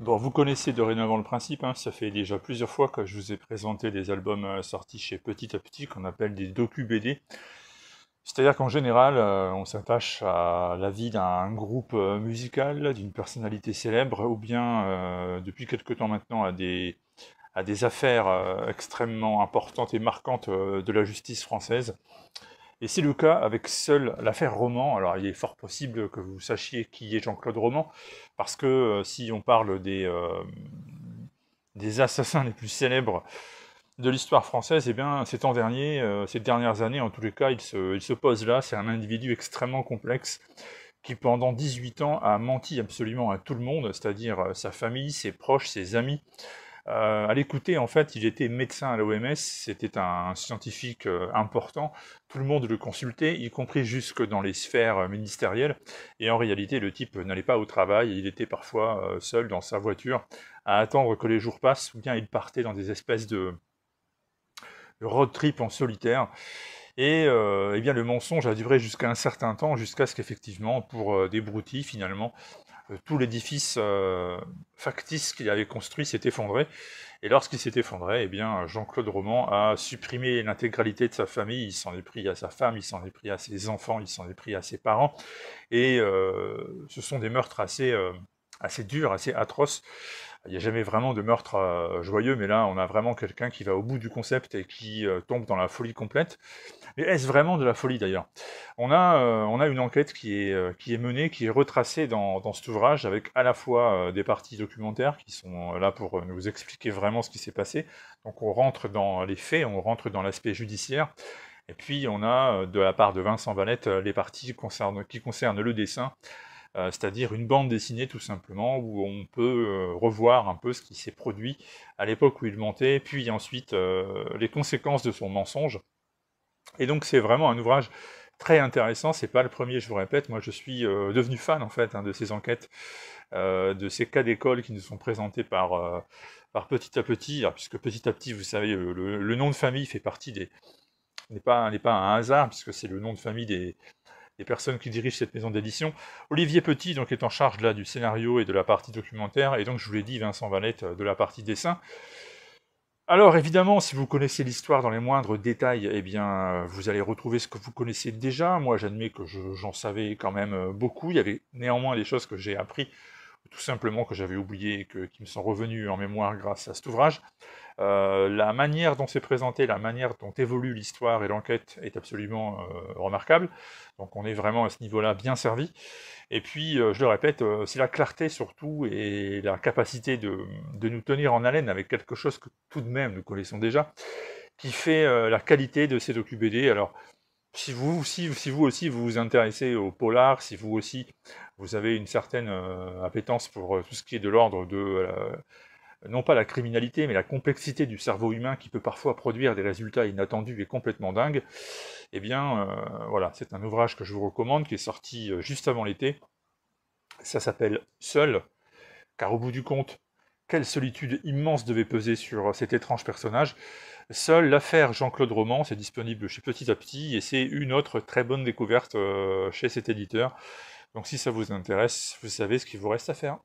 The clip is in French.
Bon, vous connaissez dorénavant le principe, hein, ça fait déjà plusieurs fois que je vous ai présenté des albums sortis chez Petit à Petit, qu'on appelle des docu-BD. C'est-à-dire qu'en général, on s'attache à la vie d'un groupe musical, d'une personnalité célèbre, ou bien, depuis quelque temps maintenant, à des affaires extrêmement importantes et marquantes de la justice française. Et c'est le cas avec seule l'affaire Roman. Alors il est fort possible que vous sachiez qui est Jean-Claude Roman, parce que si on parle des assassins les plus célèbres de l'histoire française, eh bien ces temps derniers, ces dernières années en tous les cas, il se pose là. C'est un individu extrêmement complexe qui pendant 18 ans a menti absolument à tout le monde, c'est-à-dire sa famille, ses proches, ses amis. À l'écouter, en fait, il était médecin à l'OMS, c'était un scientifique important, tout le monde le consultait, y compris jusque dans les sphères ministérielles, et en réalité, le type n'allait pas au travail, il était parfois seul dans sa voiture, à attendre que les jours passent, ou bien il partait dans des espèces de road trip en solitaire, et eh bien le mensonge a duré jusqu'à un certain temps, jusqu'à ce qu'effectivement, pour des broutilles, finalement, tout l'édifice factice qu'il avait construit s'est effondré. Et lorsqu'il s'est effondré, eh bien, Jean-Claude Roman a supprimé l'intégralité de sa famille. Il s'en est pris à sa femme, il s'en est pris à ses enfants, il s'en est pris à ses parents. Et ce sont des meurtres assez durs, assez atroces. Il n'y a jamais vraiment de meurtre joyeux, mais là, on a vraiment quelqu'un qui va au bout du concept et qui tombe dans la folie complète. Et est-ce vraiment de la folie d'ailleurs? On a une enquête qui est menée, qui est retracée dans cet ouvrage, avec à la fois des parties documentaires qui sont là pour nous expliquer vraiment ce qui s'est passé. Donc on rentre dans les faits, on rentre dans l'aspect judiciaire, et puis on a de la part de Vincent Valette les parties qui concernent le dessin, c'est-à-dire une bande dessinée tout simplement, où on peut revoir un peu ce qui s'est produit à l'époque où il mentait, puis ensuite les conséquences de son mensonge. Et donc c'est vraiment un ouvrage très intéressant, c'est pas le premier, je vous répète, moi je suis devenu fan en fait hein, de ces enquêtes, de ces cas d'école qui nous sont présentés par Petit à Petit, alors, puisque Petit à Petit, vous savez, le nom de famille fait partie n'est pas un hasard, puisque c'est le nom de famille des personnes qui dirigent cette maison d'édition. Olivier Petit donc est en charge là du scénario et de la partie documentaire, et donc je vous l'ai dit, Vincent Valette de la partie dessin. Alors évidemment, si vous connaissez l'histoire dans les moindres détails, eh bien, vous allez retrouver ce que vous connaissez déjà. Moi, j'admets que j'en savais quand même beaucoup. Il y avait néanmoins des choses que j'ai appris, tout simplement que j'avais oublié et qui me sont revenues en mémoire grâce à cet ouvrage. La manière dont c'est présenté, la manière dont évolue l'histoire et l'enquête est absolument remarquable. Donc on est vraiment à ce niveau-là bien servi. Et puis, je le répète, c'est la clarté surtout et la capacité de nous tenir en haleine avec quelque chose que tout de même nous connaissons déjà, qui fait la qualité de ces docu-BD. Alors, si vous aussi vous vous intéressez au polar, si vous aussi vous avez une certaine appétence pour tout ce qui est de l'ordre de non pas la criminalité, mais la complexité du cerveau humain qui peut parfois produire des résultats inattendus et complètement dingues, eh bien, voilà, c'est un ouvrage que je vous recommande, qui est sorti juste avant l'été. Ça s'appelle Seul, car au bout du compte, quelle solitude immense devait peser sur cet étrange personnage. Seul, l'affaire Jean-Claude Roman, c'est disponible chez Petit à Petit, et c'est une autre très bonne découverte chez cet éditeur. Donc si ça vous intéresse, vous savez ce qu'il vous reste à faire.